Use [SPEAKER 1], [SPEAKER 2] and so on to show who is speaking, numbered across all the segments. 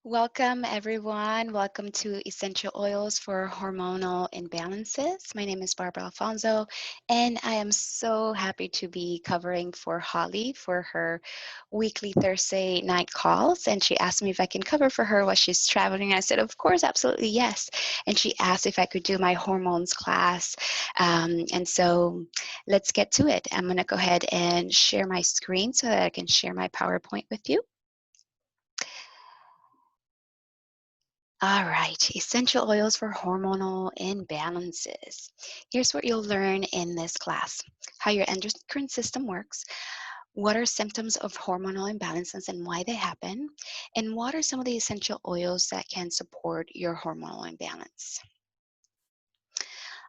[SPEAKER 1] Welcome, everyone. Welcome to Essential Oils for Hormonal Imbalances. My name is Barbara Alfonso, and I am so happy to be covering for Holly for her weekly Thursday night calls. And she asked me if I can cover for her while she's traveling. I said, of course, absolutely, yes. And she asked if I could do my hormones class. And so let's get to it. I'm going to go ahead and share my screen so that I can share my PowerPoint with you. All right, essential oils for hormonal imbalances. Here's what you'll learn in this class: how your endocrine system works, what are symptoms of hormonal imbalances and why they happen, and what are some of the essential oils that can support your hormonal imbalance.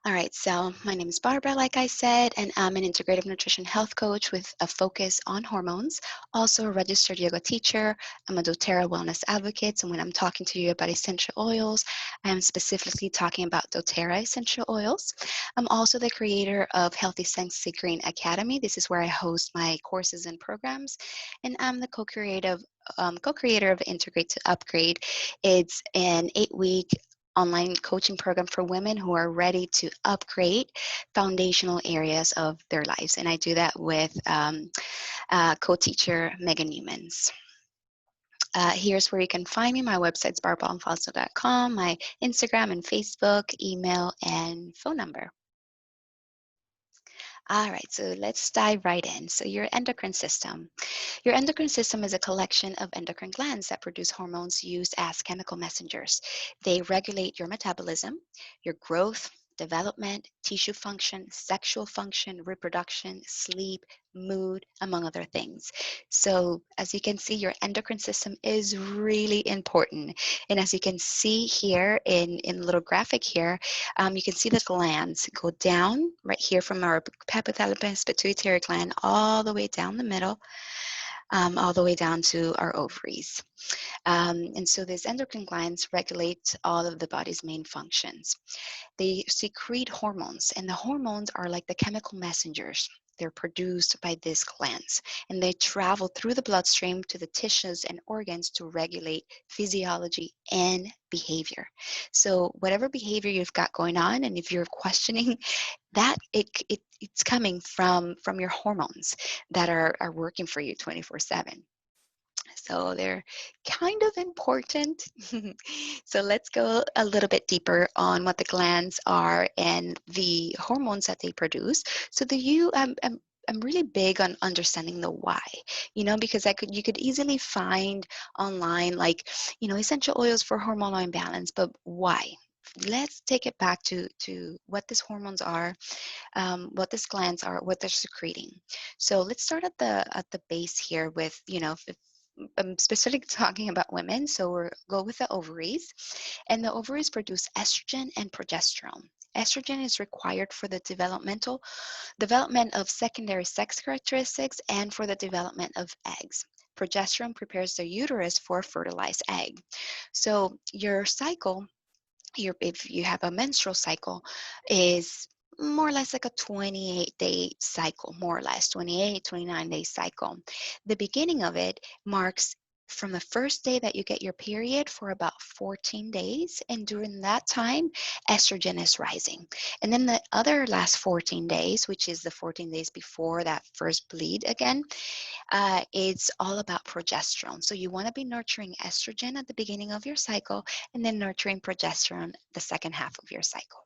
[SPEAKER 1] All right, so my name is Barbara, like I said, and I'm an integrative nutrition health coach with a focus on hormones. Also a registered yoga teacher. I'm a doTERRA wellness advocate. So when I'm talking to you about essential oils, I am specifically talking about doTERRA essential oils. I'm also the creator of Healthy Sensei Green Academy. This is where I host my courses and programs, and I'm the co-creator of Integrate to Upgrade. It's an 8-week online coaching program for women who are ready to upgrade foundational areas of their lives. And I do that with co-teacher Megan Newmans. Here's where you can find me. My website's barbaraonfalso.com, my Instagram and Facebook, email, and phone number. All right, so let's dive right in. So your endocrine system. Your endocrine system is a collection of endocrine glands that produce hormones used as chemical messengers. They regulate your metabolism, your growth, development, tissue function, sexual function, reproduction, sleep, mood, among other things. So as you can see, your endocrine system is really important. And as you can see here in little graphic here, you can see the glands go down right here from our hypothalamus pituitary gland all the way down the middle, all the way down to our ovaries. And so these endocrine glands regulate all of the body's main functions. They secrete hormones, and the hormones are like the chemical messengers. They're produced by these glands, and they travel through the bloodstream to the tissues and organs to regulate physiology and behavior. So whatever behavior you've got going on, and if you're questioning that, it's coming from your hormones that are working for you 24/7. So they're kind of important. So let's go a little bit deeper on what the glands are and the hormones that they produce. So I'm really big on understanding the why, because you could easily find online, like, essential oils for hormonal imbalance, but why? Let's take it back to what these hormones are, what these glands are, what they're secreting. So let's start at the base here with, if I'm specifically talking about women, so we'll go with the ovaries. And the ovaries produce estrogen and progesterone. Estrogen is required for the development of secondary sex characteristics and for the development of eggs. Progesterone prepares the uterus for a fertilized egg. So your cycle, if you have a menstrual cycle, is more or less like a 28-day cycle, more or less 28, 29-day cycle. The beginning of it marks from the first day that you get your period for about 14 days. And during that time, estrogen is rising. And then the other last 14 days, which is the 14 days before that first bleed again, it's all about progesterone. So you want to be nurturing estrogen at the beginning of your cycle and then nurturing progesterone the second half of your cycle.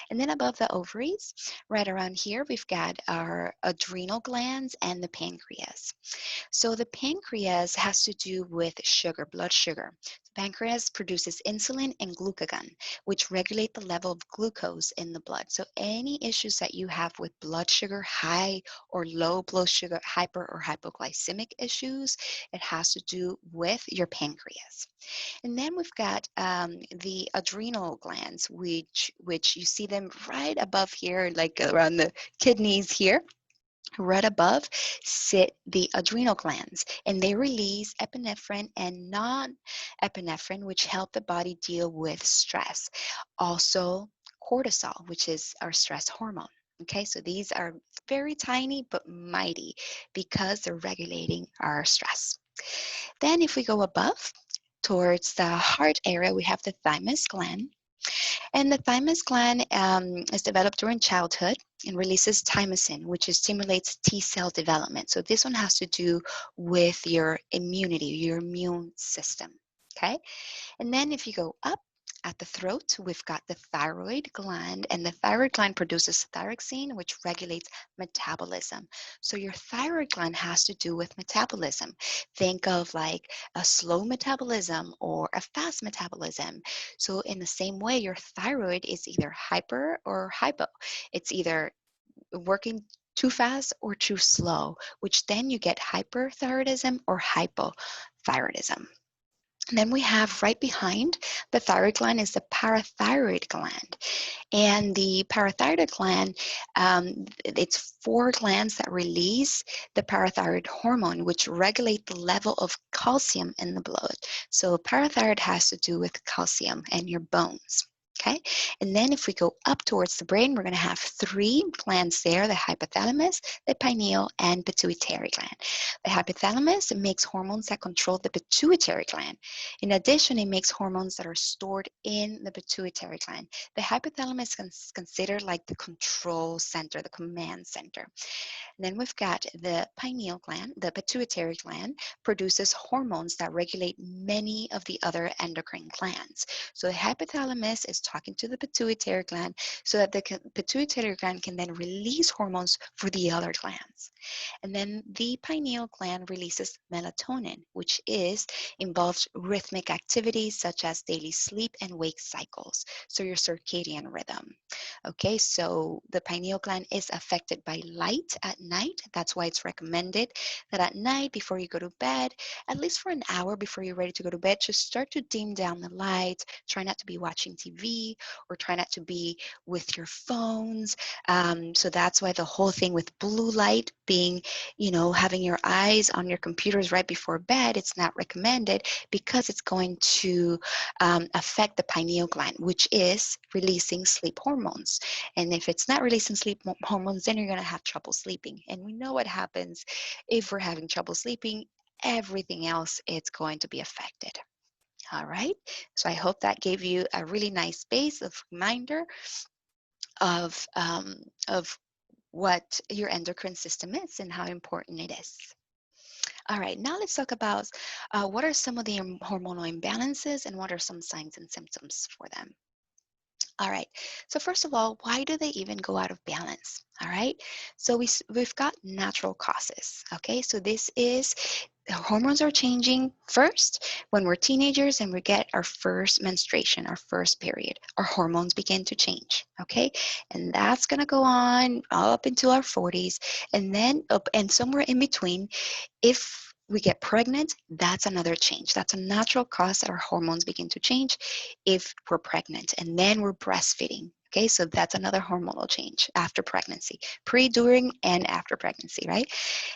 [SPEAKER 1] And then above the ovaries, right around here, we've got our adrenal glands and the pancreas. So the pancreas has to do with sugar, blood sugar. The pancreas produces insulin and glucagon, which regulate the level of glucose in the blood. So any issues that you have with blood sugar, high or low blood sugar, hyper or hypoglycemic issues, it has to do with your pancreas. And then we've got the adrenal glands, which you see them right above here, like around the kidneys here. Right above sit the adrenal glands, and they release epinephrine and non-epinephrine, which help the body deal with stress. Also, cortisol, which is our stress hormone. Okay, so these are very tiny but mighty because they're regulating our stress. Then if we go above, towards the heart area, we have the thymus gland. And the thymus gland is developed during childhood and releases thymosin, which stimulates T cell development. So this one has to do with your immunity, your immune system. Okay. And then if you go up at the throat, we've got the thyroid gland, and the thyroid gland produces thyroxine, which regulates metabolism. So your thyroid gland has to do with metabolism. Think of like a slow metabolism or a fast metabolism. So in the same way, your thyroid is either hyper or hypo. It's either working too fast or too slow, which then you get hyperthyroidism or hypothyroidism. And then we have right behind the thyroid gland is the parathyroid gland. And the parathyroid gland, it's 4 glands that release the parathyroid hormone, which regulate the level of calcium in the blood. So parathyroid has to do with calcium and your bones. Okay, and then if we go up towards the brain, we're going to have 3 glands there, the hypothalamus, the pineal, and pituitary gland. The hypothalamus makes hormones that control the pituitary gland. In addition, it makes hormones that are stored in the pituitary gland. The hypothalamus is considered like the control center, the command center. And then we've got the pineal gland, the pituitary gland, produces hormones that regulate many of the other endocrine glands. So the hypothalamus is talking to the pituitary gland so that the pituitary gland can then release hormones for the other glands. And then the pineal gland releases melatonin, which involves rhythmic activities such as daily sleep and wake cycles, so your circadian rhythm. Okay, so the pineal gland is affected by light at night. That's why it's recommended that at night before you go to bed, at least for an hour before you're ready to go to bed, just start to dim down the lights. Try not to be watching TV or try not to be with your phones. So that's why the whole thing with blue light being, having your eyes on your computers right before bed, it's not recommended because it's going to affect the pineal gland, which is releasing sleep hormones. And if it's not releasing sleep hormones, then you're going to have trouble sleeping. And we know what happens if we're having trouble sleeping. Everything else is going to be affected. All right. So I hope that gave you a really nice base of reminder of what your endocrine system is and how important it is. All right, now let's talk about what are some of the hormonal imbalances and what are some signs and symptoms for them. All right, so first of all, why do they even go out of balance? All right, so we've got natural causes. Okay, so this is hormones are changing first when we're teenagers and we get our first menstruation, our first period. Our hormones begin to change. Okay, and that's gonna go on up into our 40s, and then up and somewhere in between, if we get pregnant, that's another change. That's a natural cause that our hormones begin to change if we're pregnant. And then we're breastfeeding. Okay, so that's another hormonal change after pregnancy, pre, during, and after pregnancy, right?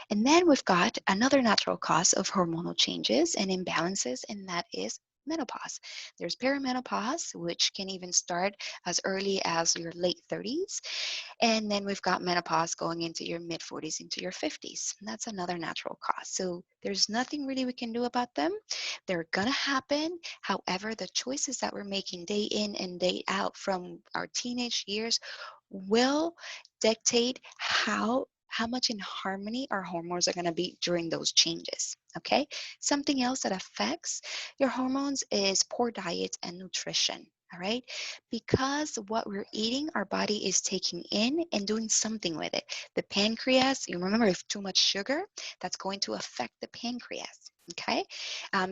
[SPEAKER 1] And then we've got another natural cause of hormonal changes and imbalances, and that is menopause. There's perimenopause, which can even start as early as your late 30s. And then we've got menopause going into your mid 40s, into your 50s. And that's another natural cause. So there's nothing really we can do about them. They're going to happen. However, the choices that we're making day in and day out from our teenage years will dictate how much in harmony our hormones are going to be during those changes. Okay, something else that affects your hormones is poor diet and nutrition. All right, because what we're eating, our body is taking in and doing something with it. The pancreas, you remember, if too much sugar, that's going to affect the pancreas. Okay,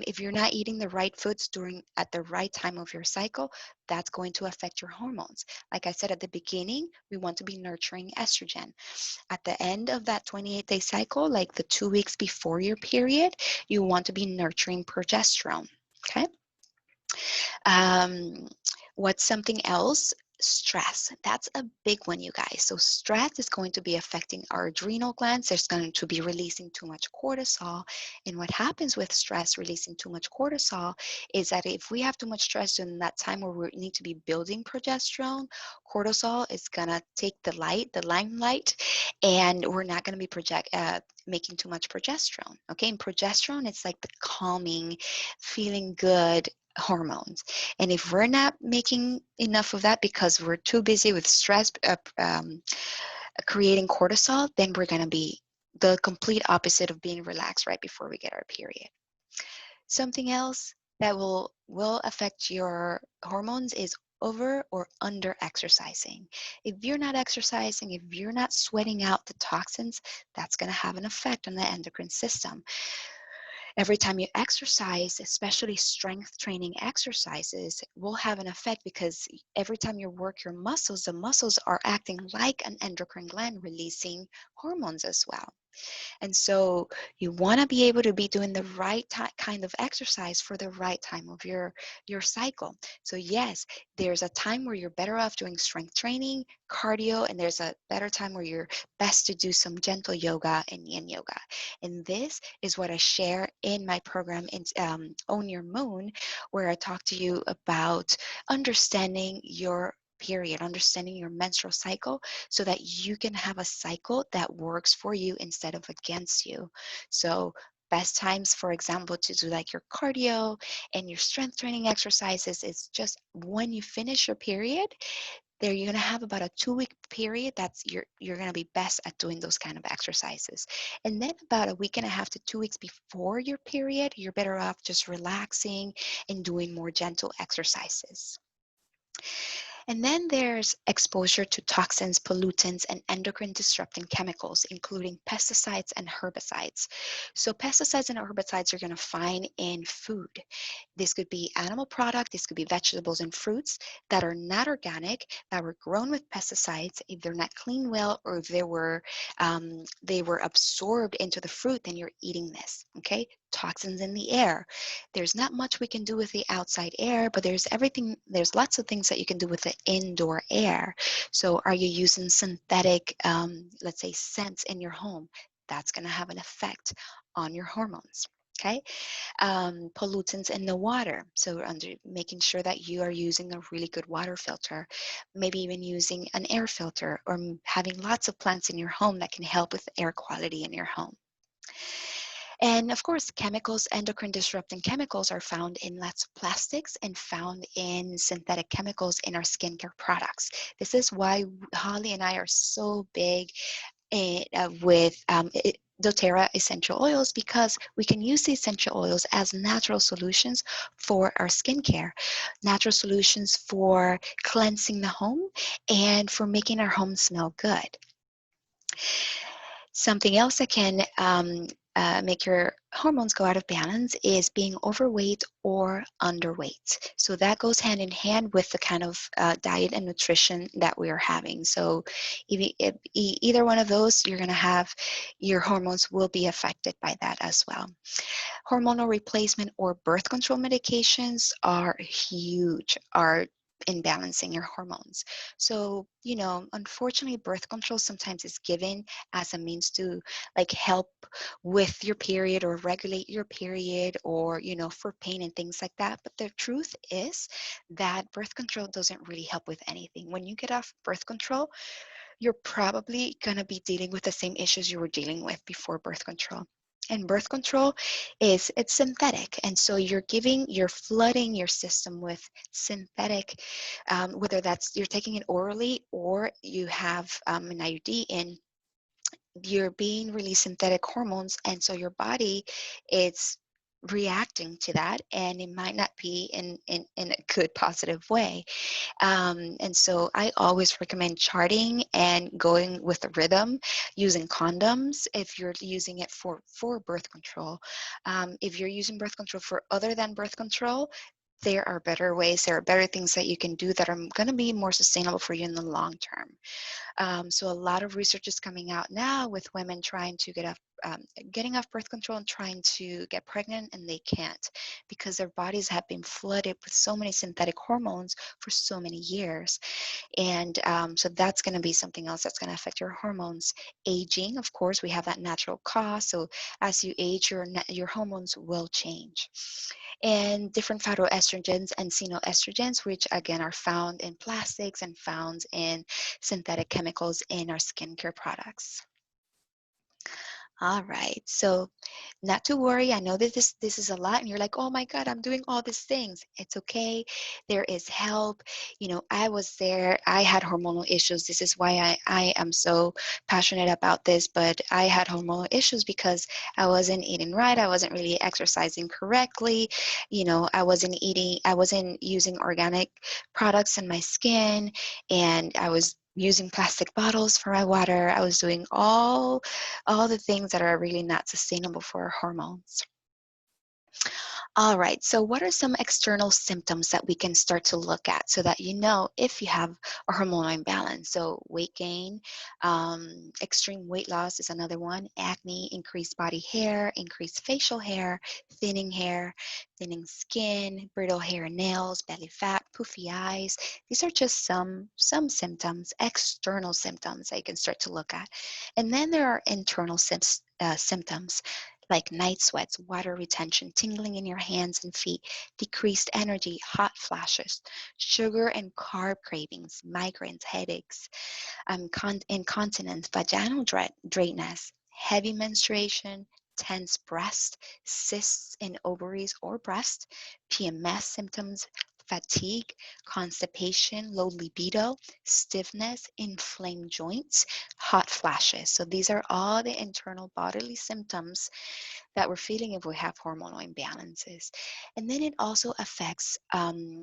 [SPEAKER 1] if you're not eating the right foods at the right time of your cycle, that's going to affect your hormones. Like I said at the beginning, we want to be nurturing estrogen. At the end of that 28-day cycle, like the 2 weeks before your period, you want to be nurturing progesterone. Okay. What's something else Stress, that's a big one, you guys. So stress is going to be affecting our adrenal glands. There's going to be releasing too much cortisol. And what happens with stress releasing too much cortisol is that if we have too much stress during that time where we need to be building progesterone, cortisol is going to take the limelight, and we're not going to be making too much progesterone. Okay, and progesterone, it's like the calming, feeling good hormones. And if we're not making enough of that because we're too busy with stress creating cortisol, then we're going to be the complete opposite of being relaxed right before we get our period. Something else that will affect your hormones is over or under exercising. If you're not exercising, if you're not sweating out the toxins, that's going to have an effect on the endocrine system. Every time you exercise, especially strength training exercises, will have an effect because every time you work your muscles, the muscles are acting like an endocrine gland, releasing hormones as well. And so you want to be able to be doing the right kind of exercise for the right time of your cycle. So yes, there's a time where you're better off doing strength training, cardio, and there's a better time where you're best to do some gentle yoga and yin yoga. And this is what I share in my program in Own Your Moon, where I talk to you about understanding your period, understanding your menstrual cycle so that you can have a cycle that works for you instead of against you. So best times, for example, to do like your cardio and your strength training exercises is just when you finish your period. There, you're gonna have about a 2-week period that's you're gonna be best at doing those kind of exercises. And then about a week and a half to 2 weeks before your period, you're better off just relaxing and doing more gentle exercises. And then there's exposure to toxins, pollutants, and endocrine disrupting chemicals, including pesticides and herbicides. So pesticides and herbicides you're going to find in food. This could be animal product, this could be vegetables and fruits that are not organic, that were grown with pesticides. If they're not cleaned well, or if they were absorbed into the fruit, then you're eating this. Okay, toxins in the air. There's not much we can do with the outside air, but there's lots of things that you can do with the indoor air. So are you using synthetic, let's say, scents in your home? That's going to have an effect on your hormones. Okay, pollutants in the water. So making sure that you are using a really good water filter, maybe even using an air filter, or having lots of plants in your home that can help with air quality in your home. And of course, chemicals, endocrine disrupting chemicals are found in lots of plastics and found in synthetic chemicals in our skincare products. This is why Holly and I are so big with doTERRA essential oils, because we can use the essential oils as natural solutions for our skincare, natural solutions for cleansing the home and for making our home smell good. Something else that can make your hormones go out of balance is being overweight or underweight. So that goes hand in hand with the kind of diet and nutrition that we are having. So if either one of those, you're going to have, your hormones will be affected by that as well. Hormonal replacement or birth control medications are huge, are in balancing your hormones. So, unfortunately, birth control sometimes is given as a means to like help with your period or regulate your period, or, for pain and things like that. But the truth is that birth control doesn't really help with anything. When you get off birth control, you're probably going to be dealing with the same issues you were dealing with before birth control. And birth control it's synthetic. And so you're flooding your system with synthetic, whether that's you're taking it orally or you have an IUD in, you're being released synthetic hormones. And so your body is reacting to that, and it might not be in a good, positive way. And so I always recommend charting and going with the rhythm, using condoms if you're using it for birth control. If you're using birth control for other than birth control, There are better ways, there are better things that you can do that are going to be more sustainable for you in the long term. So a lot of research is coming out now with women trying to getting off birth control and trying to get pregnant, and they can't because their bodies have been flooded with so many synthetic hormones for so many years. And so that's going to be something else that's going to affect your hormones. Aging, of course, we have that natural cause. So as you age, your hormones will change. And different phytoestrogens and xenoestrogens, which again are found in plastics and found in synthetic chemicals in our skincare products. All right, so not to worry. I know that this is a lot and you're like, oh my God, I'm doing all these things. It's okay. There is help. You know, I was there. I had hormonal issues. This is why I am so passionate about this, but I had hormonal issues because I wasn't eating right. I wasn't really exercising correctly. You know, I wasn't using organic products in my skin, and I was using plastic bottles for my water. I was doing all the things that are really not sustainable for our hormones. All right, so what are some external symptoms that we can start to look at so that you know if you have a hormonal imbalance? So weight gain, extreme weight loss is another one, acne, increased body hair, increased facial hair, thinning skin, brittle hair and nails, belly fat, poofy eyes. These are just some symptoms, external symptoms that you can start to look at. And then there are internal symptoms like night sweats, water retention, tingling in your hands and feet, decreased energy, hot flashes, sugar and carb cravings, migraines, headaches, incontinence, vaginal dryness, heavy menstruation, tense breast, cysts in ovaries or breast, PMS symptoms, fatigue, constipation, low libido, stiffness, inflamed joints, hot flashes. So these are all the internal bodily symptoms that we're feeling if we have hormonal imbalances. And then it also affects,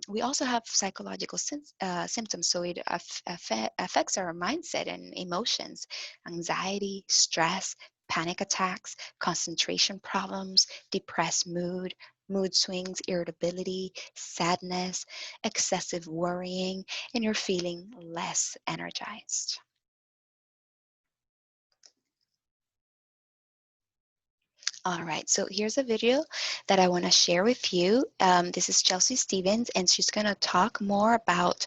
[SPEAKER 1] we also have psychological symptoms. So it affects our mindset and emotions, anxiety, stress, panic attacks, concentration problems, depressed mood swings, irritability, sadness, excessive worrying, and you're feeling less energized. All right, so here's a video that I want to share with you. This is Chelsea Stevens, and she's going to talk more about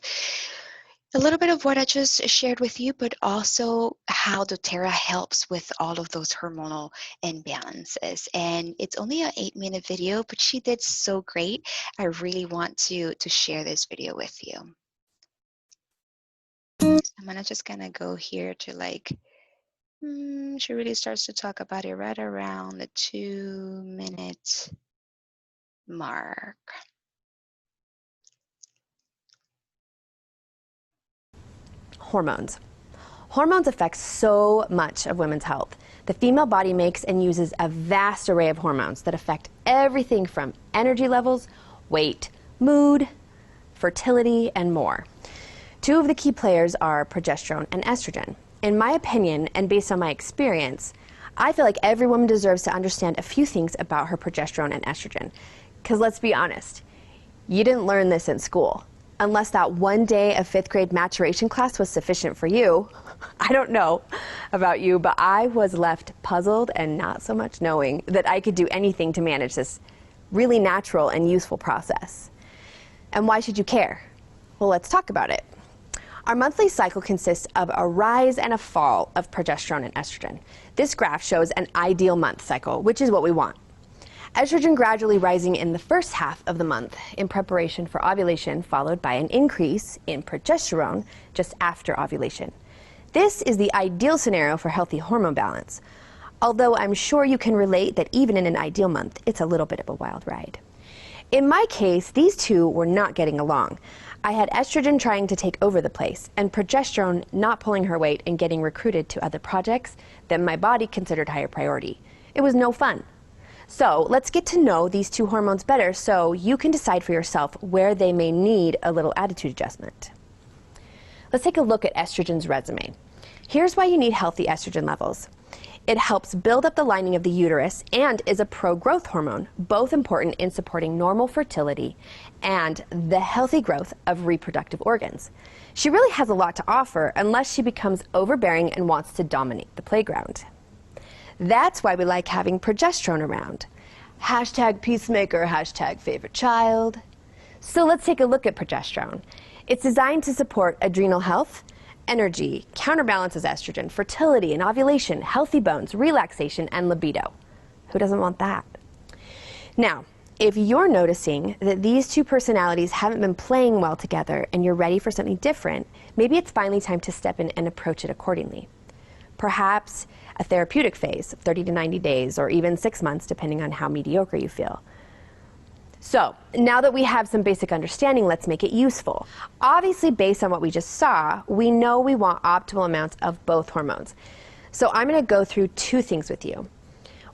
[SPEAKER 1] a little bit of what I just shared with you, but also how doTERRA helps with all of those hormonal imbalances. And it's only an 8-minute video, but she did so great. I really want to share this video with you. I'm just gonna go here to like, she really starts to talk about it right around the 2-minute mark.
[SPEAKER 2] Hormones. Hormones affect so much of women's health. The female body makes and uses a vast array of hormones that affect everything from energy levels, weight, mood, fertility, and more. Two of the key players are progesterone and estrogen. In my opinion, and based on my experience, I feel like every woman deserves to understand a few things about her progesterone and estrogen. Because let's be honest, you didn't learn this in school. Unless that one day of 5th grade maturation class was sufficient for you. I don't know about you, but I was left puzzled and not so much knowing that I could do anything to manage this really natural and useful process. And why should you care? Well, let's talk about it. Our monthly cycle consists of a rise and a fall of progesterone and estrogen. This graph shows an ideal month cycle, which is what we want. Estrogen gradually rising in the first half of the month in preparation for ovulation, followed by an increase in progesterone just after ovulation. This is the ideal scenario for healthy hormone balance, although I'm sure you can relate that even in an ideal month, it's a little bit of a wild ride. In my case, these two were not getting along. I had estrogen trying to take over the place, and progesterone not pulling her weight and getting recruited to other projects that my body considered higher priority. It was no fun. So let's get to know these two hormones better so you can decide for yourself where they may need a little attitude adjustment. Let's take a look at estrogen's resume. Here's why you need healthy estrogen levels. It helps build up the lining of the uterus and is a pro-growth hormone, both important in supporting normal fertility and the healthy growth of reproductive organs. She really has a lot to offer unless she becomes overbearing and wants to dominate the playground. That's why we like having progesterone around. Hashtag peacemaker, hashtag favorite child. So let's take a look at progesterone. It's designed to support adrenal health, energy, counterbalances estrogen, fertility and ovulation, healthy bones, relaxation, and libido. Who doesn't want that? Now, if you're noticing that these two personalities haven't been playing well together and you're ready for something different, maybe it's finally time to step in and approach it accordingly. Perhaps a therapeutic phase of 30 to 90 days or even 6 months, depending on how mediocre you feel. So, now that we have some basic understanding, let's make it useful. Obviously, based on what we just saw, we know we want optimal amounts of both hormones. So I'm going to go through two things with you.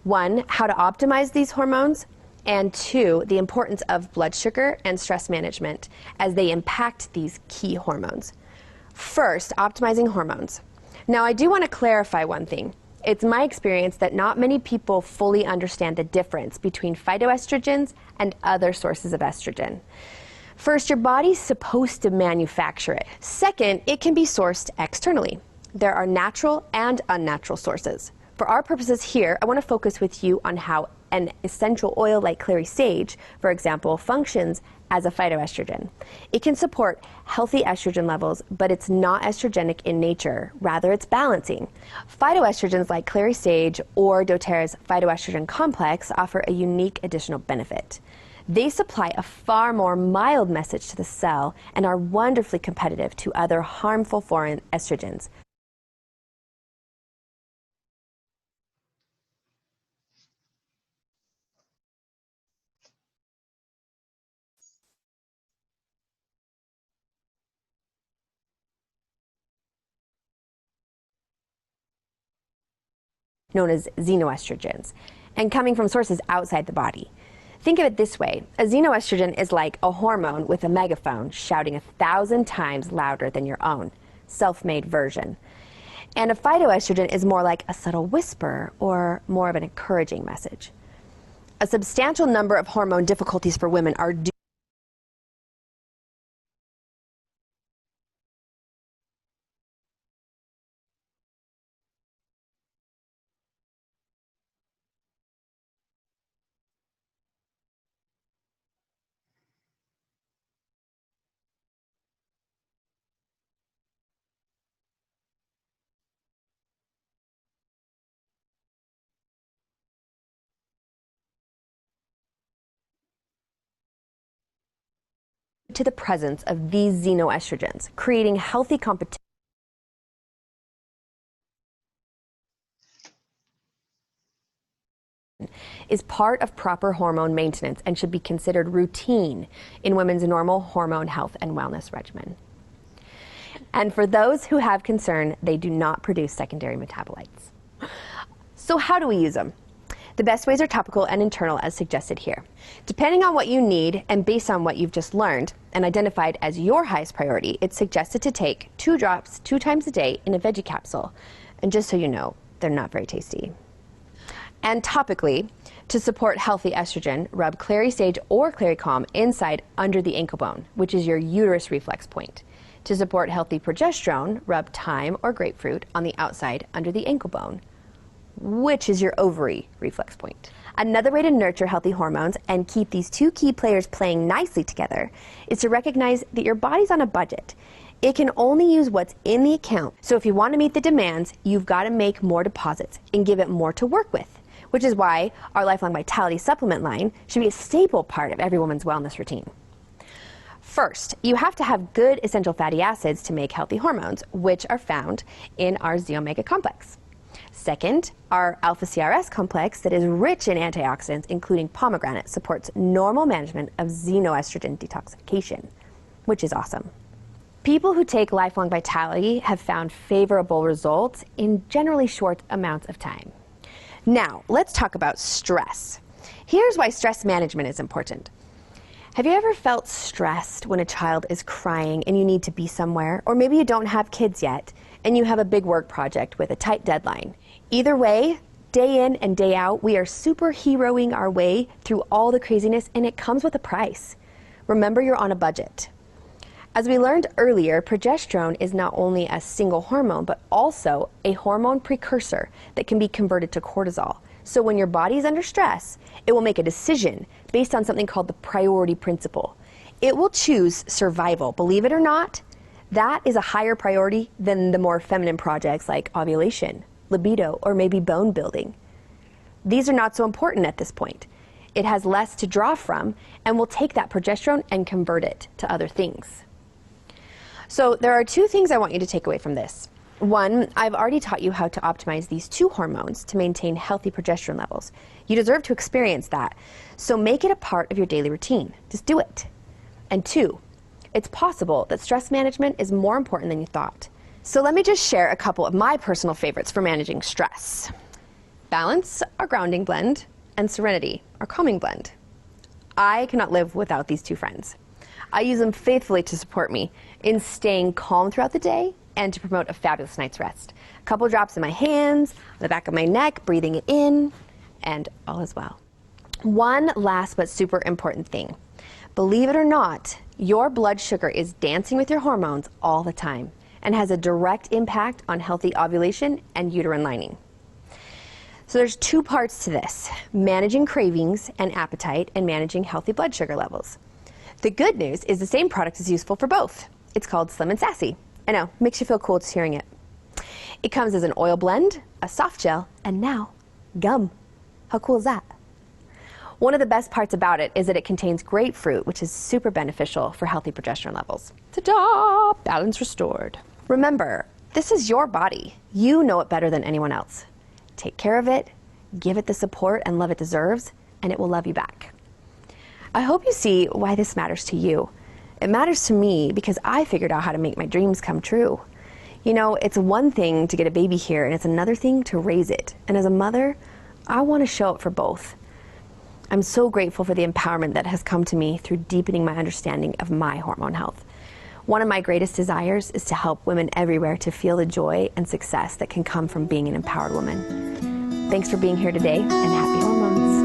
[SPEAKER 2] One, how to optimize these hormones, and two, the importance of blood sugar and stress management as they impact these key hormones. First, optimizing hormones. Now, I do want to clarify one thing. It's my experience that not many people fully understand the difference between phytoestrogens and other sources of estrogen. First, your body's supposed to manufacture it. Second, it can be sourced externally. There are natural and unnatural sources. For our purposes here, I want to focus with you on how an essential oil like clary sage, for example, functions as a phytoestrogen. It can support healthy estrogen levels, but it's not estrogenic in nature. Rather, it's balancing. Phytoestrogens like clary sage or doTERRA's phytoestrogen complex offer a unique additional benefit. They supply a far more mild message to the cell and are wonderfully competitive to other harmful foreign estrogens. Known as xenoestrogens, and coming from sources outside the body. Think of it this way. A xenoestrogen is like a hormone with a megaphone shouting 1,000 times louder than your own, self-made version. And a phytoestrogen is more like a subtle whisper or more of an encouraging message. A substantial number of hormone difficulties for women are due to the presence of these xenoestrogens, creating healthy competition is part of proper hormone maintenance and should be considered routine in women's normal hormone health and wellness regimen. And for those who have concern, they do not produce secondary metabolites. So how do we use them? The best ways are topical and internal as suggested here. Depending on what you need and based on what you've just learned and identified as your highest priority, it's suggested to take 2 drops 2 times a day in a veggie capsule. And just so you know, they're not very tasty. And topically, to support healthy estrogen, rub clary sage or clary calm inside under the ankle bone, which is your uterus reflex point. To support healthy progesterone, rub thyme or grapefruit on the outside under the ankle bone, which is your ovary reflex point. Another way to nurture healthy hormones and keep these two key players playing nicely together is to recognize that your body's on a budget. It can only use what's in the account. So if you want to meet the demands, you've got to make more deposits and give it more to work with, which is why our Lifelong Vitality supplement line should be a staple part of every woman's wellness routine. First, you have to have good essential fatty acids to make healthy hormones, which are found in our Z-omega complex. Second, our alpha-CRS complex that is rich in antioxidants, including pomegranate, supports normal management of xenoestrogen detoxification, which is awesome. People who take Lifelong Vitality have found favorable results in generally short amounts of time. Now, let's talk about stress. Here's why stress management is important. Have you ever felt stressed when a child is crying and you need to be somewhere? Or maybe you don't have kids yet and you have a big work project with a tight deadline. Either way, day in and day out, we are superheroing our way through all the craziness, and it comes with a price. Remember, you're on a budget. As we learned earlier, progesterone is not only a single hormone, but also a hormone precursor that can be converted to cortisol. So when your body is under stress, it will make a decision based on something called the priority principle. It will choose survival. Believe it or not, that is a higher priority than the more feminine projects like ovulation, libido, or maybe bone building. These are not so important at this point. It has less to draw from, and will take that progesterone and convert it to other things. So there are two things I want you to take away from this. One, I've already taught you how to optimize these two hormones to maintain healthy progesterone levels. You deserve to experience that, so make it a part of your daily routine. Just do it. And two, it's possible that stress management is more important than you thought. So let me just share a couple of my personal favorites for managing stress. Balance, our grounding blend, and Serenity, our calming blend. I cannot live without these two friends. I use them faithfully to support me in staying calm throughout the day and to promote a fabulous night's rest. A couple drops in my hands, on the back of my neck, breathing it in, and all is well. One last but super important thing. Believe it or not, your blood sugar is dancing with your hormones all the time and has a direct impact on healthy ovulation and uterine lining. So there's two parts to this: managing cravings and appetite and managing healthy blood sugar levels. The good news is the same product is useful for both. It's called Slim and Sassy. I know, makes you feel cool just hearing it. It comes as an oil blend, a soft gel, and now gum. How cool is that? One of the best parts about it is that it contains grapefruit, which is super beneficial for healthy progesterone levels. Ta-da! Balance restored. Remember, this is your body. You know it better than anyone else. Take care of it, give it the support and love it deserves, and it will love you back. I hope you see why this matters to you. It matters to me because I figured out how to make my dreams come true. You know, it's one thing to get a baby here, and it's another thing to raise it. And as a mother, I want to show up for both. I'm so grateful for the empowerment that has come to me through deepening my understanding of my hormone health. One of my greatest desires is to help women everywhere to feel the joy and success that can come from being an empowered woman. Thanks for being here today, and happy hormones.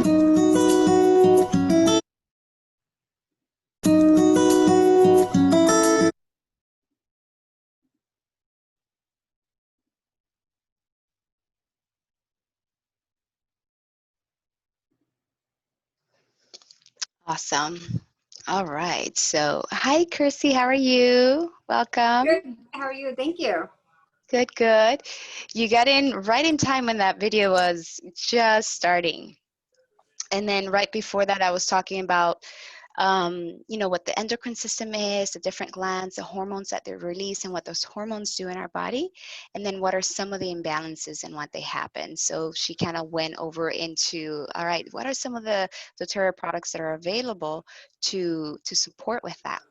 [SPEAKER 1] Awesome. All right. So, hi, Kirsty. How are you? Welcome.
[SPEAKER 3] Good. How are you? Thank you.
[SPEAKER 1] Good, good. You got in right in time when that video was just starting. And then right before that, I was talking about, you know, what the endocrine system is, the different glands, the hormones that they release, and what those hormones do in our body. And then what are some of the imbalances and what they happen. So she kind of went over into, all right, what are some of the doTERRA products that are available to support with that?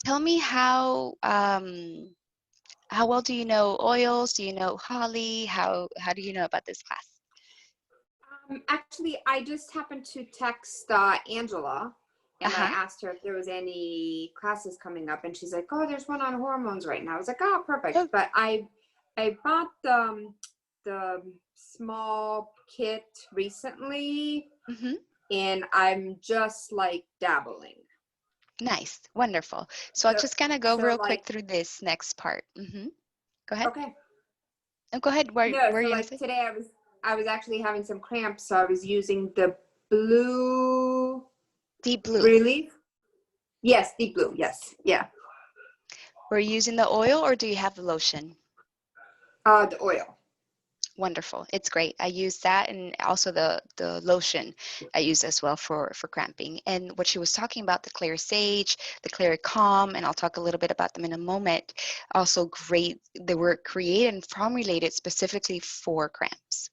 [SPEAKER 1] Tell me how well do you know oils? Do you know Holly? How do you know about this class?
[SPEAKER 3] Actually, I just happened to text Angela, and I
[SPEAKER 1] Uh-huh.
[SPEAKER 3] asked her if there was any classes coming up, and she's like, "Oh, there's one on hormones right now." I was like, "Oh, perfect."
[SPEAKER 1] Oh,
[SPEAKER 3] But I bought the small kit recently,
[SPEAKER 1] mm-hmm.
[SPEAKER 3] and I'm just like dabbling.
[SPEAKER 1] Nice. Wonderful. So I'll
[SPEAKER 3] So
[SPEAKER 1] just kind of go
[SPEAKER 3] so
[SPEAKER 1] real quick
[SPEAKER 3] like
[SPEAKER 1] through this next part. Mm-hmm. Go ahead.
[SPEAKER 3] okay.
[SPEAKER 1] Oh, go ahead. Where
[SPEAKER 3] No,
[SPEAKER 1] are
[SPEAKER 3] so
[SPEAKER 1] you gonna
[SPEAKER 3] like
[SPEAKER 1] say?
[SPEAKER 3] today I was actually having some cramps, so I was using the blue
[SPEAKER 1] Deep blue.
[SPEAKER 3] relief. Yes, deep blue. Yes. Yeah.
[SPEAKER 1] Were you using the oil or do you have the lotion?
[SPEAKER 3] The oil.
[SPEAKER 1] Wonderful. It's great. I use that, and also the lotion I use as well for cramping. And what she was talking about, the clear sage, the clear calm, and I'll talk a little bit about them in a moment. Also great. They were created and formulated specifically for cramps.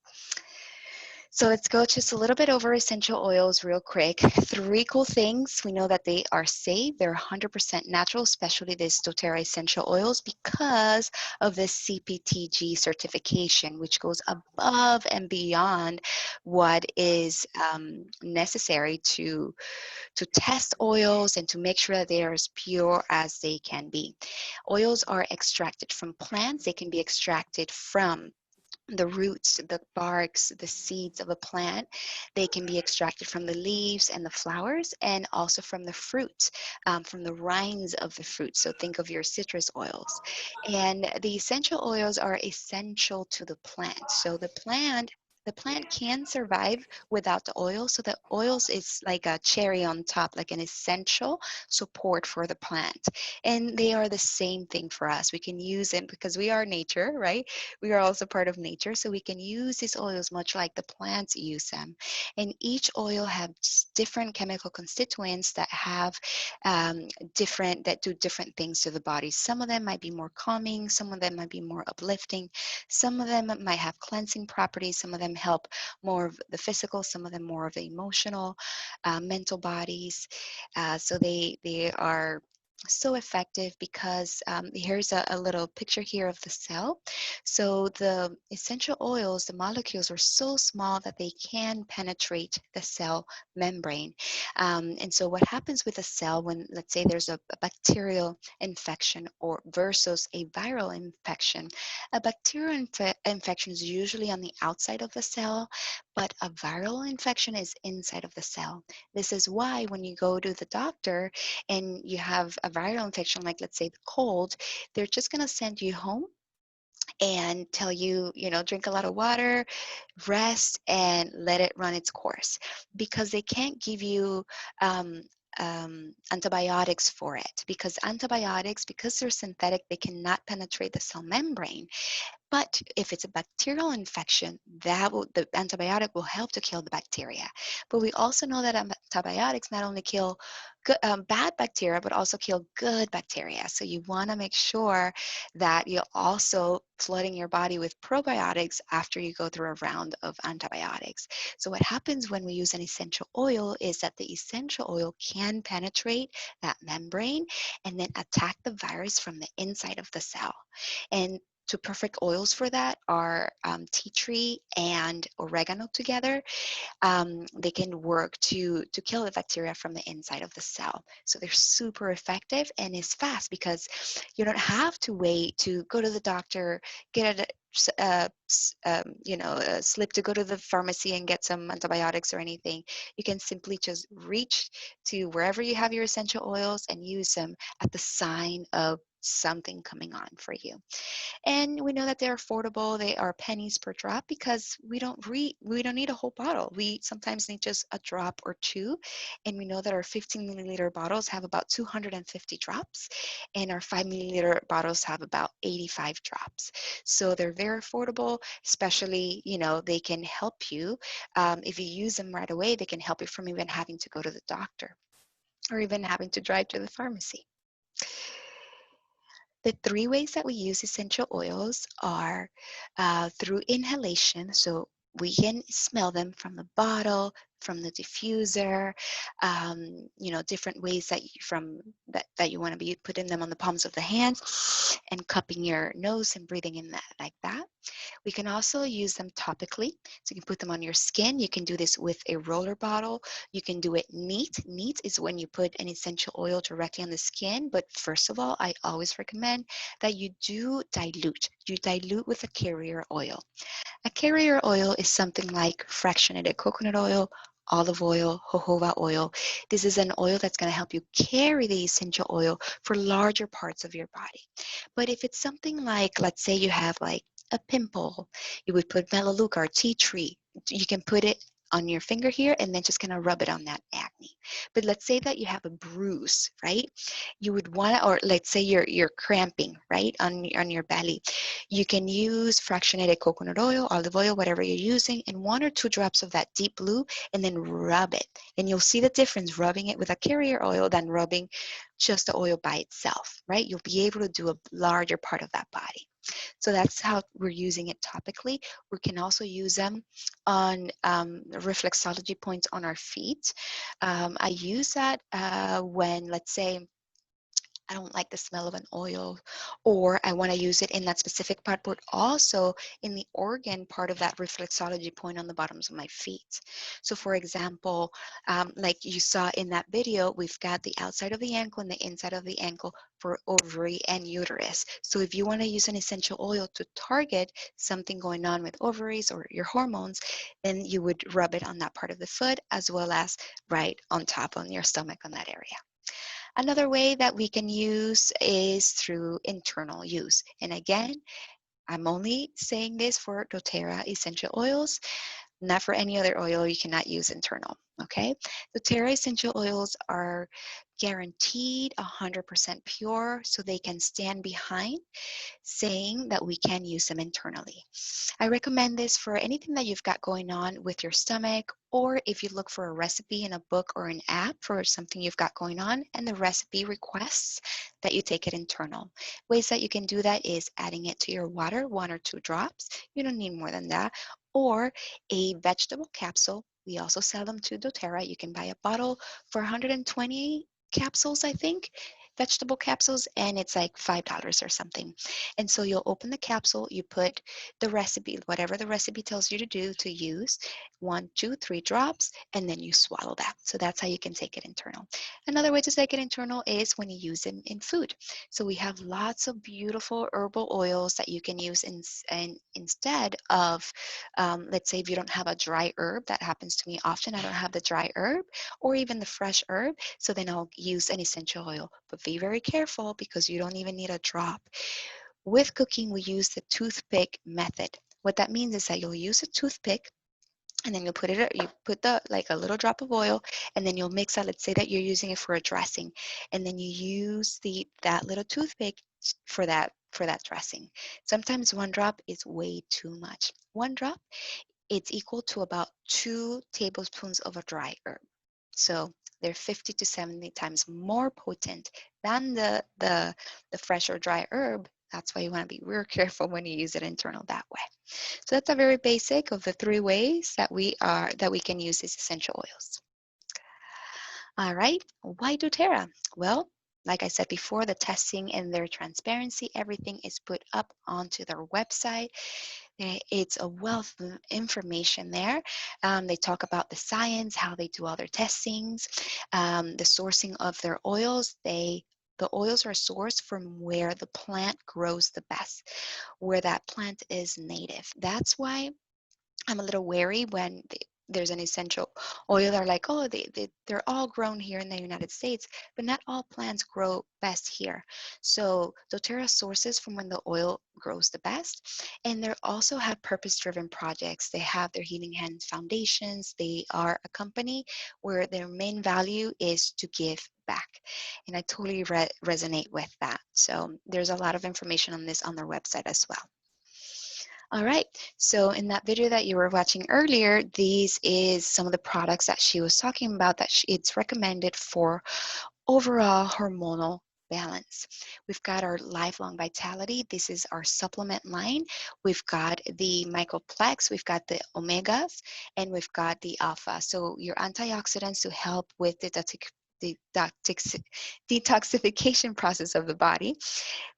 [SPEAKER 1] So let's go just a little bit over essential oils real quick. Three cool things. We know that they are safe. They're 100% natural, especially these doTERRA essential oils, because of the CPTG certification, which goes above and beyond what is necessary to test oils and to make sure that they are as pure as they can be. Oils are extracted from plants. They can be extracted from the roots, the barks, the seeds of a plant. They can be extracted from the leaves and the flowers, and also from the fruit, from the rinds of the fruit. So think of your citrus oils. And the essential oils are essential to the plant. So the plant can survive without the oil. So the oils is like a cherry on top, like an essential support for the plant. And they are the same thing for us. We can use them because we are nature, right? We are also part of nature, so we can use these oils much like the plants use them. And each oil has different chemical constituents that have that do different things to the body. Some of them might be more calming, some of them might be more uplifting, some of them might have cleansing properties, some of them help more of the physical, some of them more of the emotional, mental bodies. So they are so effective because here's a little picture here of the cell. So the essential oils, the molecules are so small that they can penetrate the cell membrane. And so what happens with a cell when, let's say, there's a bacterial infection or versus a viral infection? A bacterial infection is usually on the outside of the cell, but a viral infection is inside of the cell. This is why when you go to the doctor and you have a viral infection, like let's say the cold, they're just going to send you home and tell you, drink a lot of water, rest, and let it run its course, because they can't give you um, antibiotics for it, because antibiotics, because they're synthetic, they cannot penetrate the cell membrane. But if it's a bacterial infection, the antibiotic will help to kill the bacteria. But we also know that antibiotics not only kill bad bacteria, but also kill good bacteria. So you want to make sure that you're also flooding your body with probiotics after you go through a round of antibiotics. So what happens when we use an essential oil is that the essential oil can penetrate that membrane and then attack the virus from the inside of the cell. And two perfect oils for that are tea tree and oregano together. They can work to kill the bacteria from the inside of the cell. So they're super effective, and it's fast because you don't have to wait to go to the doctor, get a slip to go to the pharmacy and get some antibiotics or anything. You can simply just reach to wherever you have your essential oils and use them at the sign of something coming on for you. And we know that they're affordable. They are pennies per drop because we don't need a whole bottle. We sometimes need just a drop or two. And we know that our 15 milliliter bottles have about 250 drops, and our 5 milliliter bottles have about 85 drops. So they're very affordable, especially, they can help you. If you use them right away, they can help you from even having to go to the doctor or even having to drive to the pharmacy. The three ways that we use essential oils are through inhalation. So we can smell them from the bottle, from the diffuser, different ways that you want to be putting them on the palms of the hands and cupping your nose and breathing in that like that. We can also use them topically. So you can put them on your skin. You can do this with a roller bottle. You can do it neat. Neat is when you put an essential oil directly on the skin. But first of all, I always recommend that you do dilute. You dilute with a carrier oil. A carrier oil is something like fractionated coconut oil, olive oil, jojoba oil. This is an oil that's going to help you carry the essential oil for larger parts of your body. But if it's something like, let's say you have like a pimple, you would put melaleuca or tea tree. You can put it on your finger here and then just kind of rub it on that acne. But let's say that you have a bruise, right? You would want to, or let's say you're cramping, right, on your belly. You can use fractionated coconut oil, olive oil, whatever you're using, and 1 or 2 drops of that deep blue, and then rub it. And you'll see the difference rubbing it with a carrier oil than rubbing just the oil by itself, right? You'll be able to do a larger part of that body. So that's how we're using it topically. We can also use them on reflexology points on our feet. I use that when, let's say, I don't like the smell of an oil, or I want to use it in that specific part, but also in the organ part of that reflexology point on the bottoms of my feet. So for example, like you saw in that video, we've got the outside of the ankle and the inside of the ankle for ovary and uterus. So if you want to use an essential oil to target something going on with ovaries or your hormones, then you would rub it on that part of the foot as well as right on top on your stomach on that area. Another way that we can use is through internal use. And again, I'm only saying this for doTERRA essential oils, not for any other oil. You cannot use internal, okay? doTERRA essential oils are guaranteed 100% pure, so they can stand behind saying that we can use them internally. I recommend this for anything that you've got going on with your stomach, or if you look for a recipe in a book or an app for something you've got going on and the recipe requests that you take it internal. Ways that you can do that is adding it to your water, 1 or 2 drops. You don't need more than that. Or a vegetable capsule. We also sell them to doTERRA. You can buy a bottle for 120 capsules, I think, vegetable capsules, and it's like $5 or something. And so you'll open the capsule, you put the recipe, whatever the recipe tells you to do to use, 1, 2, 3 drops, and then you swallow that. So that's how you can take it internal. Another way to take it internal is when you use them in food. So we have lots of beautiful herbal oils that you can use instead of, let's say if you don't have a dry herb, that happens to me often, I don't have the dry herb or even the fresh herb, so then I'll use an essential oil. But be very careful because you don't even need a drop. With cooking, we use the toothpick method. What that means is that you'll use a toothpick and then you put the like a little drop of oil, and then you'll mix that. Let's say that you're using it for a dressing, and then you use that little toothpick for that dressing. Sometimes 1 drop is way too much. 1 drop, it's equal to about 2 tablespoons of a dry herb. So they're 50 to 70 times more potent than the fresh or dry herb. That's why you want to be real careful when you use it internal that way. So that's a very basic of the 3 ways that we can use these essential oils. All right, why doTERRA? Well, like I said before, the testing and their transparency, everything is put up onto their website. It's a wealth of information there. They talk about the science, how they do all their testings, the sourcing of their oils. The oils are sourced from where the plant grows the best, where that plant is native. That's why I'm a little wary when there's an essential oil. They're like, oh, they're all grown here in the United States, but not all plants grow best here. So doTERRA sources from when the oil grows the best. And they also have purpose-driven projects. They have their Healing Hands Foundations. They are a company where their main value is to give back. And I totally resonate with that. So there's a lot of information on this on their website as well. All right, so in that video that you were watching earlier, these is some of the products that she was talking about that it's recommended for overall hormonal balance. We've got our Lifelong Vitality. This is our supplement line. We've got the Microplex, we've got the Omegas, and we've got the Alpha. So your antioxidants to help with the detoxification process of the body.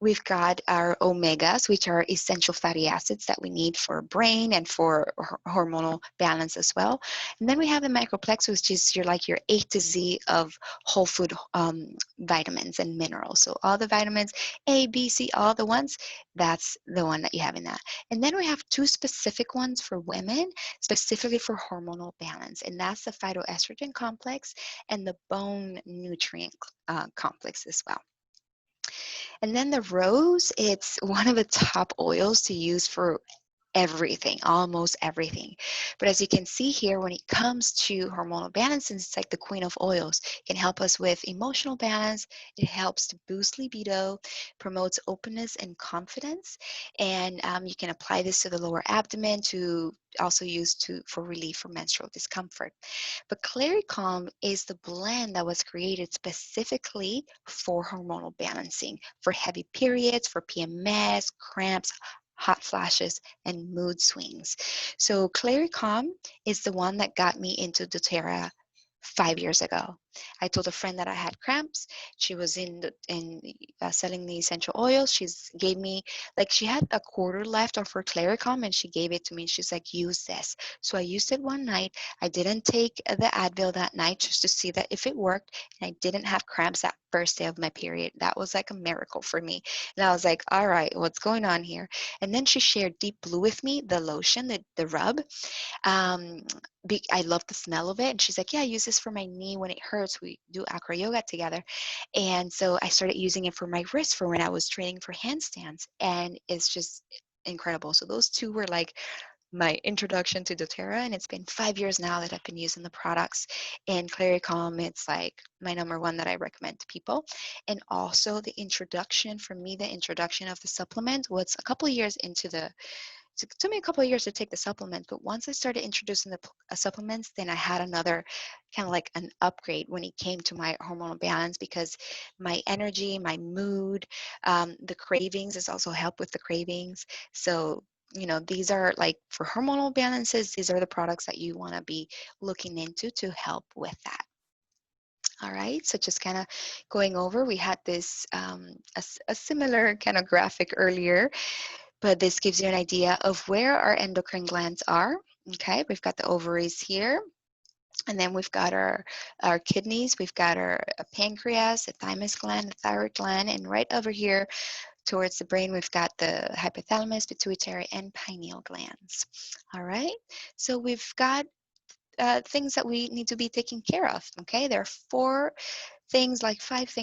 [SPEAKER 1] We've got our omegas, which are essential fatty acids that we need for brain and for hormonal balance as well. And then we have the microplex, which is your A to Z of whole food vitamins and minerals. So all the vitamins, A, B, C, all the ones, that's the one that you have in that. And then we have 2 specific ones for women, specifically for hormonal balance. And that's the phytoestrogen complex and the bone nutrient complex as well. And then the rose, it's one of the top oils to use for everything, almost everything. But as you can see here, when it comes to hormonal balance, it's like the queen of oils. It can help us with emotional balance. It helps to boost libido, promotes openness and confidence. And you can apply this to the lower abdomen to also use for relief from menstrual discomfort. But Calm is the blend that was created specifically for hormonal balancing, for heavy periods, for PMS, cramps, hot flashes, and mood swings. So Calm is the one that got me into doTERRA 5 years ago. I told a friend that I had cramps. She was selling the essential oils. She's gave me, like, she had a quarter left of her Claricom and she gave it to me. She's like, use this. So I used it one night. I didn't take the Advil that night just to see that if it worked, and I didn't have cramps that first day of my period. That was like a miracle for me. And I was like, all right, what's going on here? And then she shared Deep Blue with me, the lotion, the rub. Um, I love the smell of it. And she's like, yeah, I use this for my knee when it hurts. We do acro yoga together. And so I started using it for my wrist for when I was training for handstands. And it's just incredible. So those two were like my introduction to doTERRA, and it's been 5 years now that I've been using the products. And Claricom, it's like my number one that I recommend to people. And also the introduction, for me, the introduction of the supplement was a couple of years into the, it took me a couple of years to take the supplement, but once I started introducing the supplements, then I had another kind of like an upgrade when it came to my hormonal balance, because my energy, my mood, the cravings is also help with the cravings. So, you know, these are like for hormonal balances, these are the products that you want to be looking into to help with that. All right, so just kind of going over, we had this a similar kind of graphic earlier, but this gives you an idea of where our endocrine glands are. Okay, we've got the ovaries here, and then we've got our kidneys, we've got our pancreas, the thymus gland, the thyroid gland, and right over here towards the brain, we've got the hypothalamus, pituitary, and pineal glands. All right, so we've got things that we need to be taking care of. Okay, there are five things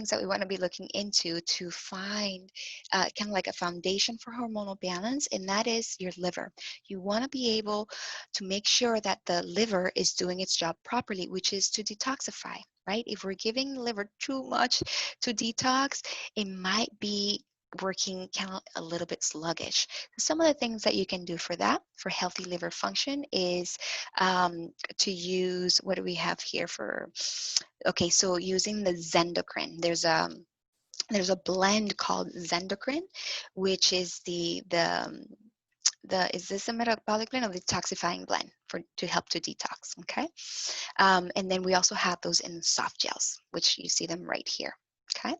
[SPEAKER 1] that we want to be looking into to find kind of like a foundation for hormonal balance, and that is your liver. You want to be able to make sure that the liver is doing its job properly, which is to detoxify, right? If we're giving the liver too much to detox, it might be working kind of a little bit sluggish. Some of the things that you can do for that, for healthy liver function, is to use, what do we have here for, okay, so using the Zendocrine. There's a blend called Zendocrine, which is is this a metabolic blend or the detoxifying blend to help to detox, okay? And then we also have those in soft gels, which you see them right here, okay?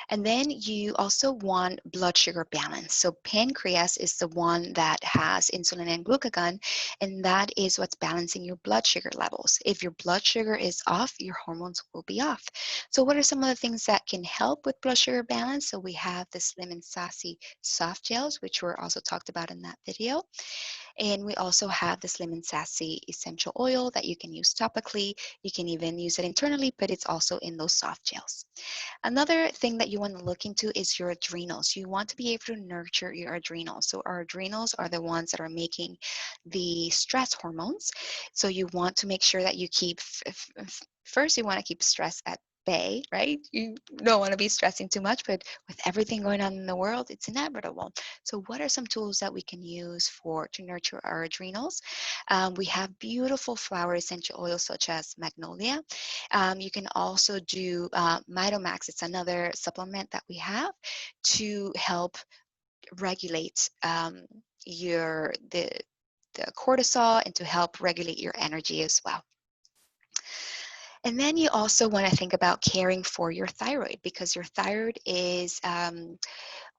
[SPEAKER 1] And then you also want blood sugar balance. So pancreas is the one that has insulin and glucagon, and that is what's balancing your blood sugar levels. If your blood sugar is off, your hormones will be off. So what are some of the things that can help with blood sugar balance? So we have the Slim and Sassy soft gels, which were also talked about in that video. And we also have the Slim and Sassy essential oil that you can use topically. You can even use it internally, but it's also in those soft gels. Another thing that you want to look into is your adrenals. You want to be able to nurture your adrenals. So our adrenals are the ones that are making the stress hormones. So you want to make sure that you keep, first you want to keep stress at bay, right? You don't want to be stressing too much, but with everything going on in the world, it's inevitable. So what are some tools that we can use to nurture our adrenals? We have beautiful flower essential oils such as magnolia. You can also do Mitomax. It's another supplement that we have to help regulate the cortisol and to help regulate your energy as well. And then you also want to think about caring for your thyroid, because your thyroid is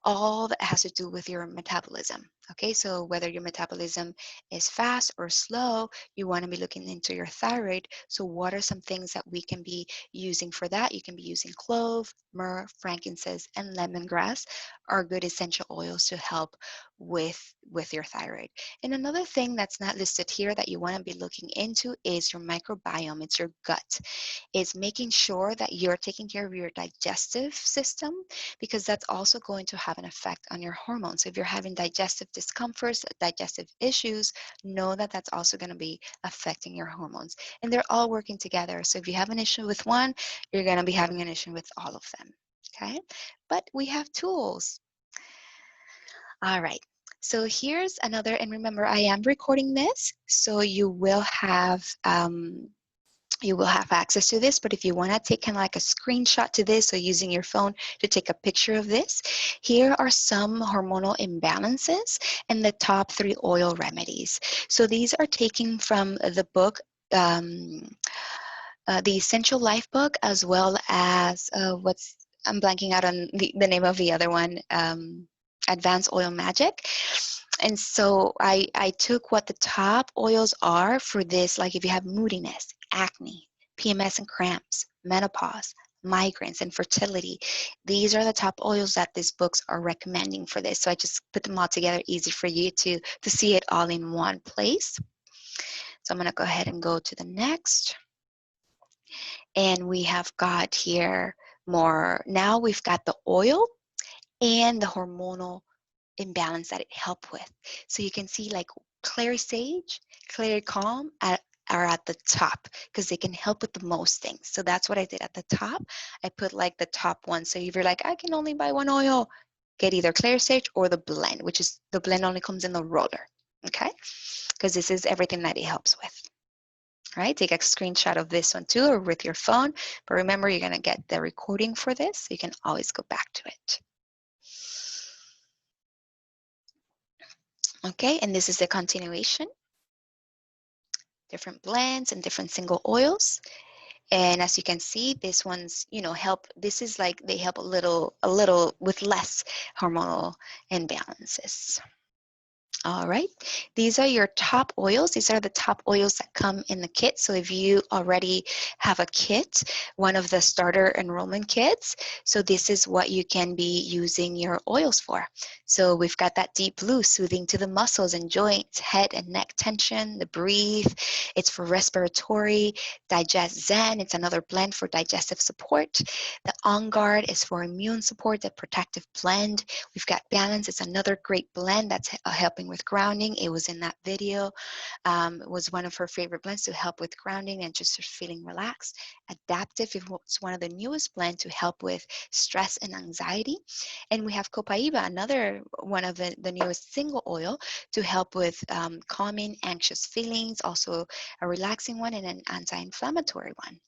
[SPEAKER 1] all that has to do with your metabolism. Okay, so whether your metabolism is fast or slow, you want to be looking into your thyroid. So what are some things that we can be using for that? You can be using clove, myrrh, frankincense, and lemongrass are good essential oils to help with your thyroid. And another thing that's not listed here that you want to be looking into is your microbiome. It's your gut. It's making sure that you're taking care of your digestive system, because that's also going to have an effect on your hormones. So if you're having digestive discomforts, digestive issues, know that that's also going to be affecting your hormones. And they're all working together. So if you have an issue with one, you're going to be having an issue with all of them. Okay? But we have tools. All right. So here's another, and remember, I am recording this, so you will have access to this, but if you want to take kind of like a screenshot to this, so using your phone to take a picture of this, here are some hormonal imbalances and the top 3 oil remedies. So these are taken from the book the Essential Life book, as well as I'm blanking out on the name of the other one, Advanced Oil Magic. And so I took what the top oils are for this, like if you have moodiness, acne, PMS and cramps, menopause, migraines, and fertility. These are the top oils that these books are recommending for this. So I just put them all together, easy for you to see it all in one place. So I'm going to go ahead and go to the next. And we have got here more. Now we've got the oil and the hormonal imbalance that it helped with. So you can see like clary sage, clary calm are at the top because they can help with the most things. So that's what I did at the top. I put like the top one. So if you're like, I can only buy one oil, get either clary sage or the blend, which is the blend only comes in the roller. Okay, because this is everything that it helps with. All right, take a screenshot of this one too, or with your phone. But remember, you're going to get the recording for this, so you can always go back to it. Okay, and this is the continuation. Different blends and different single oils. And as you can see, this one's, help. This is like they help a little with less hormonal imbalances. All right, these are your top oils. These are the top oils that come in the kit. So if you already have a kit, one of the starter enrollment kits, so this is what you can be using your oils for. So we've got that deep blue, soothing to the muscles and joints, head and neck tension, the breathe. It's for respiratory, digest zen. It's another blend for digestive support. The on guard is for immune support, the protective blend. We've got balance. It's another great blend that's helping with grounding. It was in that video. It was one of her favorite blends to help with grounding and just feeling relaxed. Adaptive, it's one of the newest blends to help with stress and anxiety. And we have Copaiba, another one of the newest single oil to help with calming anxious feelings, also a relaxing one and an anti-inflammatory one.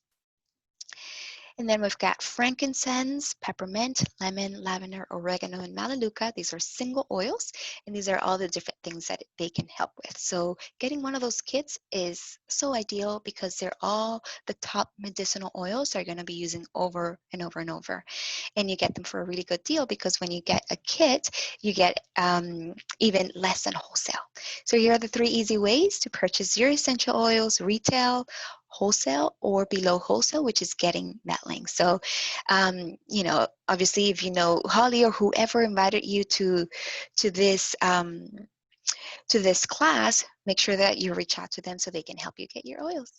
[SPEAKER 1] And then we've got frankincense, peppermint, lemon, lavender, oregano, and melaleuca. These are single oils, and these are all the different things that they can help with. So getting one of those kits is so ideal because they're all the top medicinal oils that you're going to be using over and over and over. And you get them for a really good deal because when you get a kit, you get even less than wholesale. So here are the 3 easy ways to purchase your essential oils: retail, wholesale, or below wholesale, which is getting that link. So, obviously, if you know Holly or whoever invited you to this class, make sure that you reach out to them so they can help you get your oils.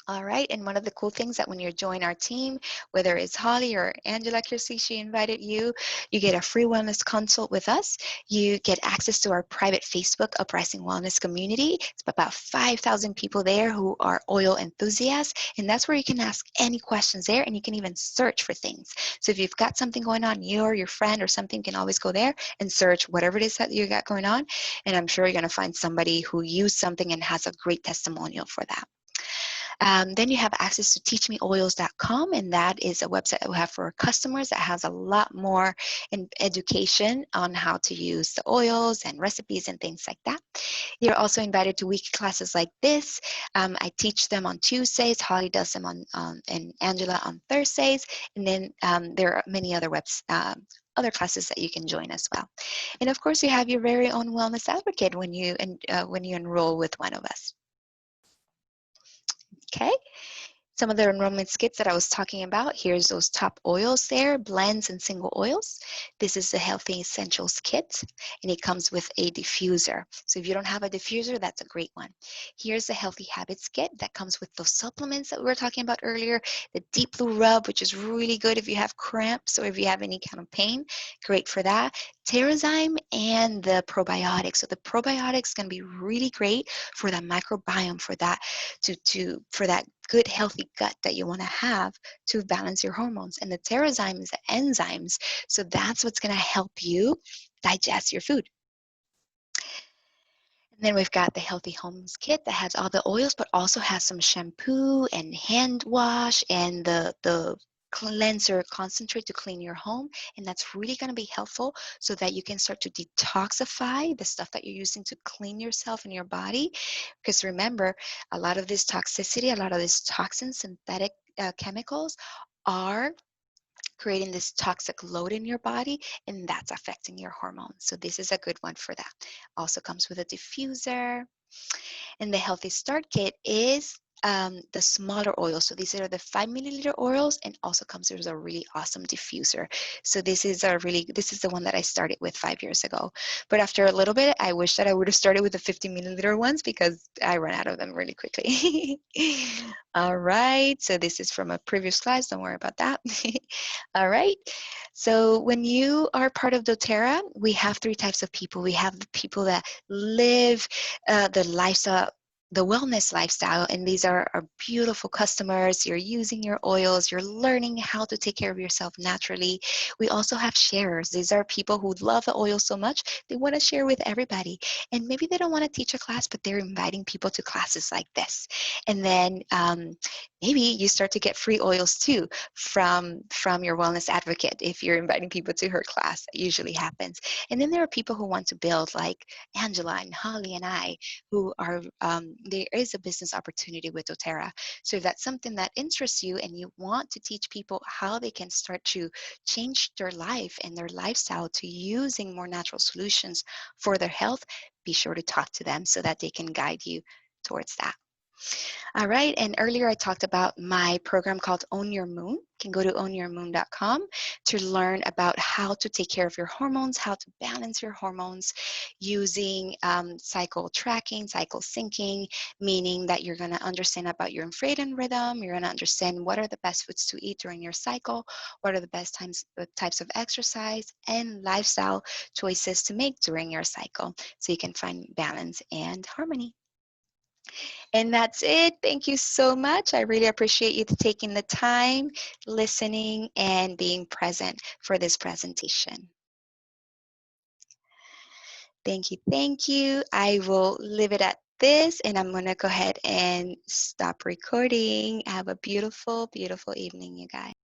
[SPEAKER 1] All right, and one of the cool things that when you join our team, whether it's Holly or Angela Kirsey, she invited you, you get a free wellness consult with us. You get access to our private Facebook Uprising Wellness community. It's about 5,000 people there who are oil enthusiasts, and that's where you can ask any questions there, and you can even search for things. So if you've got something going on, you or your friend or something can always go there and search whatever it is that you got going on, and I'm sure you're going to find somebody who used something and has a great testimonial for that. Then you have access to teachmeoils.com, and that is a website that we have for our customers that has a lot more education on how to use the oils and recipes and things like that. You're also invited to weekly classes like this. I teach them on Tuesdays. Holly does them on and Angela on Thursdays. And then there are many other other classes that you can join as well. And of course, you have your very own wellness advocate when you enroll with one of us. Okay, some of the enrollment kits that I was talking about, here's those top oils there, blends and single oils. This is the Healthy Essentials kit, and it comes with a diffuser. So if you don't have a diffuser, that's a great one. Here's the Healthy Habits kit that comes with those supplements that we were talking about earlier, the Deep Blue Rub, which is really good if you have cramps or if you have any kind of pain, great for that. Terrazyme and the probiotics. So the probiotics can be really great for that microbiome, for that for that good healthy gut that you want to have to balance your hormones. And the Terrazyme is the enzymes, so that's what's going to help you digest your food. And then we've got the Healthy Homes kit that has all the oils, but also has some shampoo and hand wash and the cleanser concentrate to clean your home, and that's really going to be helpful so that you can start to detoxify the stuff that you're using to clean yourself and your body. Because remember, a lot of this toxicity, a lot of these toxins, synthetic chemicals are creating this toxic load in your body, and that's affecting your hormones. So this is a good one for that. Also comes with a diffuser. And the Healthy Start Kit is the smaller oils. So these are the 5 milliliter oils, and also comes with a really awesome diffuser. So this is the one that I started with 5 years ago. But after a little bit, I wish that I would have started with the 50 milliliter ones because I ran out of them really quickly. All right, so this is from a previous class. Don't worry about that. All right. So when you are part of doTERRA, we have three types of people. We have the people that live the lifestyle, the wellness lifestyle, and these are our beautiful customers. You're using your oils, you're learning how to take care of yourself naturally. We also have sharers. These are people who love the oil so much they want to share with everybody, and maybe they don't want to teach a class, but they're inviting people to classes like this. And then maybe you start to get free oils too from your wellness advocate if you're inviting people to her class. It usually happens. And then there are people who want to build, like Angela and Holly and I, who are there is a business opportunity with doTERRA. So if that's something that interests you and you want to teach people how they can start to change their life and their lifestyle to using more natural solutions for their health, be sure to talk to them so that they can guide you towards that. All right, and earlier I talked about my program called Own Your Moon. You can go to ownyourmoon.com to learn about how to take care of your hormones, how to balance your hormones using cycle tracking, cycle syncing, meaning that you're going to understand about your infrared rhythm. You're going to understand what are the best foods to eat during your cycle, what are the best types of exercise and lifestyle choices to make during your cycle so you can find balance and harmony. And that's it. Thank you so much. I really appreciate you taking the time, listening, and being present for this presentation. Thank you. Thank you. I will leave it at this, and I'm going to go ahead and stop recording. Have a beautiful, beautiful evening, you guys.